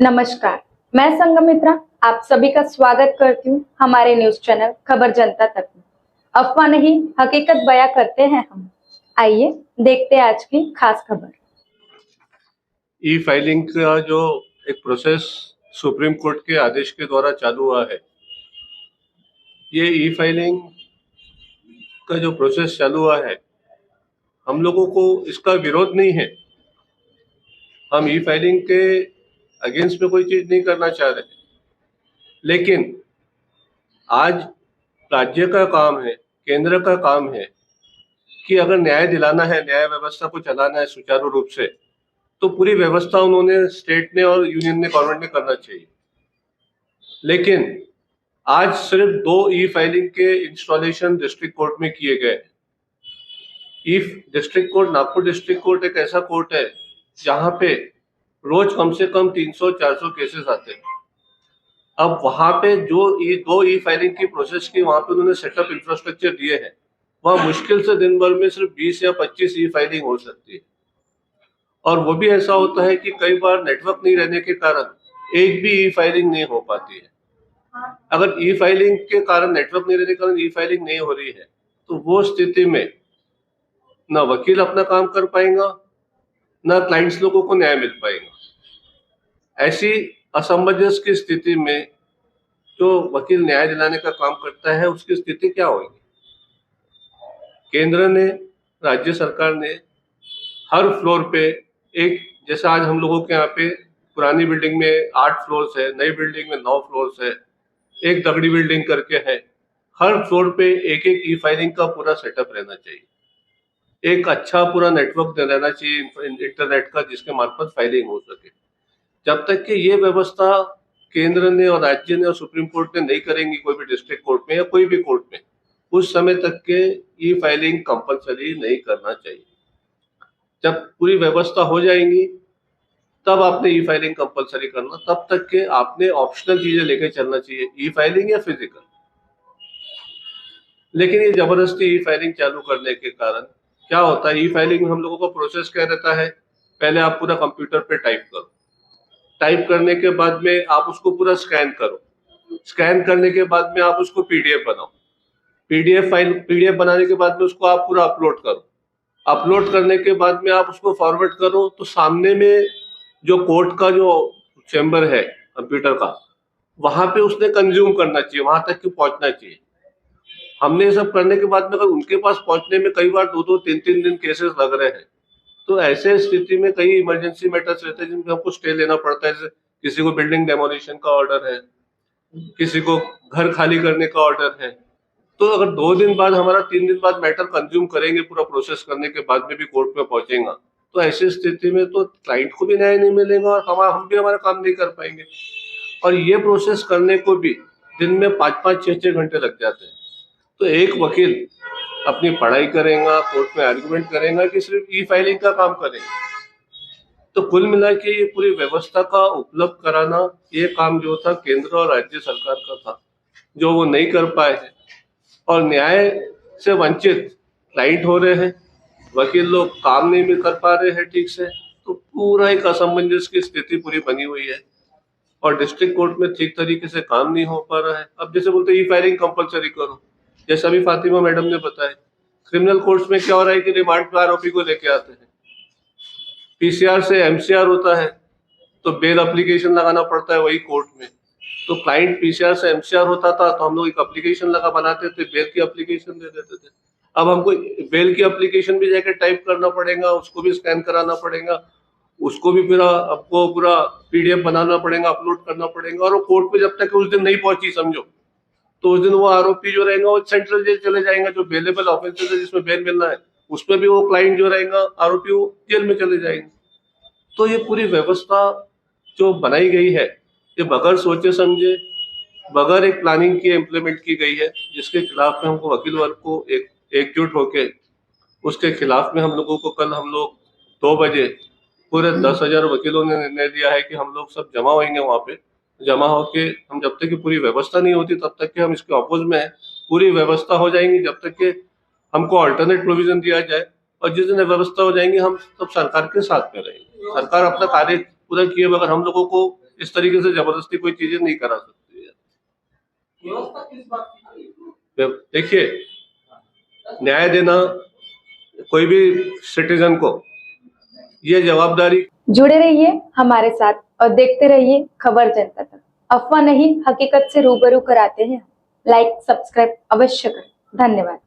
नमस्कार, मैं संगमित्रा आप सभी का स्वागत करती हूँ हमारे न्यूज चैनल खबर जनता तक में। अफवाह नहीं हकीकत बयां करते हैं हम। आइए देखते हैं आज की खास खबर। ई फाइलिंग का जो एक प्रोसेस सुप्रीम कोर्ट के आदेश के द्वारा चालू हुआ है, ये ई फाइलिंग का जो प्रोसेस चालू हुआ है, हम लोगों को इसका विरोध नहीं है। हम ई फाइलिंग के अगेंस्ट में कोई चीज नहीं करना चाह रहे, लेकिन आज राज्य का काम है, केंद्र का काम है कि अगर न्याय दिलाना है, न्याय व्यवस्था को चलाना है सुचारू रूप से, तो पूरी व्यवस्था उन्होंने स्टेट ने और यूनियन ने, गवर्नमेंट ने करना चाहिए। लेकिन आज सिर्फ 2 ई फाइलिंग के इंस्टॉलेशन डिस्ट्रिक्ट कोर्ट में किए गए। E district court, Nagpur district court एक ऐसा कोर्ट है जहां पे रोज कम से कम 300-400 केसेस आते हैं। अब वहां पे जो 2 ई फाइलिंग की प्रोसेस की वहां पे उन्होंने सेटअप इंफ्रास्ट्रक्चर दिए हैं, वहां मुश्किल से दिन भर में सिर्फ 20 या 25 ई फाइलिंग हो सकती है। और वो भी ऐसा होता है कि कई बार नेटवर्क नहीं रहने के कारण एक भी ई फाइलिंग नहीं हो पाती है। अगर ई फाइलिंग के कारण, नेटवर्क नहीं रहने के कारण ई फाइलिंग नहीं हो रही है, तो वो स्थिति में ना वकील अपना काम कर पाएगा, ना क्लाइंट्स लोगों को न्याय मिल पाएगा। ऐसी असमंजस की स्थिति में जो वकील न्याय दिलाने का काम करता है, उसकी स्थिति क्या होगी? केंद्र ने, राज्य सरकार ने हर फ्लोर पे एक, जैसे आज हम लोगों के यहाँ पे पुरानी बिल्डिंग में 8 फ्लोर्स है, नई बिल्डिंग में 9 फ्लोर्स है, एक दगड़ी बिल्डिंग करके है, हर फ्लोर पे एक एक ई फाइलिंग का पूरा सेटअप रहना चाहिए। एक अच्छा पूरा नेटवर्क रहना चाहिए इंटरनेट का, जिसके मार्फत फाइलिंग हो सके। जब तक कि ये व्यवस्था केंद्र ने और राज्य ने और सुप्रीम कोर्ट ने नहीं करेंगी, कोई भी डिस्ट्रिक्ट कोर्ट में या कोई भी कोर्ट में, उस समय तक के ई फाइलिंग कंपलसरी नहीं करना चाहिए। जब पूरी व्यवस्था हो जाएंगी तब आपने ई फाइलिंग कंपलसरी करना, तब तक के आपने ऑप्शनल चीजें लेके चलना चाहिए, ई फाइलिंग या फिजिकल। लेकिन ये जबरदस्ती ई फाइलिंग चालू करने के कारण क्या होता है, ई फाइलिंग में हम लोगों को प्रोसेस क्या रहता है, पहले आप पूरा कंप्यूटर पे टाइप करो, टाइप करने के बाद में आप उसको पूरा स्कैन करो, स्कैन करने के बाद में आप उसको पीडीएफ बनाओ, पीडीएफ बनाने के बाद में उसको आप पूरा अपलोड करो, अपलोड करने के बाद में आप उसको फॉरवर्ड करो, तो सामने में जो कोर्ट का जो चैम्बर है कंप्यूटर का, वहां पे उसने कंज्यूम करना चाहिए, वहां तक कि पहुंचना चाहिए। हमने ये सब करने के बाद में अगर उनके पास पहुंचने में कई बार 2-2, 3-3 दिन केसेस लग रहे हैं, तो ऐसे स्थिति में कई इमरजेंसी मैटर्स रहते हैं जिनमें हमको स्टे लेना पड़ता है। जैसे किसी को बिल्डिंग डेमोलिशन का ऑर्डर है, किसी को घर खाली करने का ऑर्डर है, तो अगर 2 दिन बाद, हमारा 3 दिन बाद मैटर कंज्यूम करेंगे, पूरा प्रोसेस करने के बाद में भी कोर्ट में पहुंचेगा, तो ऐसी स्थिति में तो क्लाइंट को भी न्याय नहीं मिलेगा और हम भी हमारा काम नहीं कर पाएंगे। और ये प्रोसेस करने को भी दिन में 5-5, 6-6 घंटे लग जाते हैं। तो एक वकील अपनी पढ़ाई करेगा, कोर्ट में आर्गुमेंट करेगा कि सिर्फ ई फाइलिंग का काम करेगा। तो कुल मिला के ये पूरी व्यवस्था का उपलब्ध कराना, ये काम जो था केंद्र और राज्य सरकार का था, जो वो नहीं कर पाए हैं और न्याय से वंचित क्लाइंट हो रहे हैं, वकील लोग काम नहीं भी कर पा रहे हैं ठीक से, तो पूरा एक असमंजस की स्थिति पूरी बनी हुई है और डिस्ट्रिक्ट कोर्ट में ठीक तरीके से काम नहीं हो पा रहा है। अब जैसे बोलते ई फाइलिंग कंपलसरी करो, जैसा भी फातिमा मैडम ने बताया, क्रिमिनल कोर्ट्स में क्या हो रहा है कि रिमांड पे आरोपी को लेके आते हैं, पीसीआर से एमसीआर होता है तो बेल एप्लीकेशन लगाना पड़ता है वही कोर्ट में। तो क्लाइंट पीसीआर से एमसीआर होता था तो हम लोग एक एप्लीकेशन लगा बनाते थे, बेल की एप्लीकेशन दे देते थे। अब हमको बेल की एप्लीकेशन भी जाके टाइप करना पड़ेगा, उसको भी स्कैन कराना पड़ेगा, उसको भी पूरा आपको पूरा पीडीएफ बनाना पड़ेगा, अपलोड करना पड़ेगा, और वो कोर्ट में जब तक उस दिन नहीं पहुंची समझो, तो उस दिन वो आरोपी जो रहेगा वो सेंट्रल जेल चले जाएंगे, जो बेलेबल ऑफेंसेस है जिसमें बेल मिलना है, उसमें भी वो क्लाइंट जो रहेगा, आरोपी, वो जेल में चले जाएंगे। तो ये पूरी व्यवस्था जो बनाई गई है, ये बगैर सोचे समझे, बगैर एक प्लानिंग की इम्प्लीमेंट की गई है, जिसके खिलाफ में हमको वकील वर्ग को एकजुट होके उसके खिलाफ में हम लोगों को कल हम लोग 2 बजे पूरे 10,000 वकीलों ने निर्णय दिया है कि हम लोग सब जमा होंगे वहां पे। जमा होके हम जब तक कि पूरी व्यवस्था नहीं होती तब तक कि हम इसके अपोज में है। पूरी व्यवस्था हो जाएंगी जब तक कि हमको अल्टरनेट प्रोविजन दिया जाए, और जिस दिन व्यवस्था हो जाएंगी हम सब सरकार के साथ में रहेंगे। सरकार अपना कार्य पूरा किए बगैर हम लोगों को इस तरीके से जबरदस्ती कोई चीजें नहीं करा सकती है। व्यवस्था किस बात की? देखिए, न्याय देना कोई भी सिटीजन को ये जवाबदारी। जुड़े रहिए हमारे साथ और देखते रहिए खबर जनता तक। अफवाह नहीं, हकीकत से रूबरू कराते हैं। लाइक सब्सक्राइब अवश्य करें। धन्यवाद।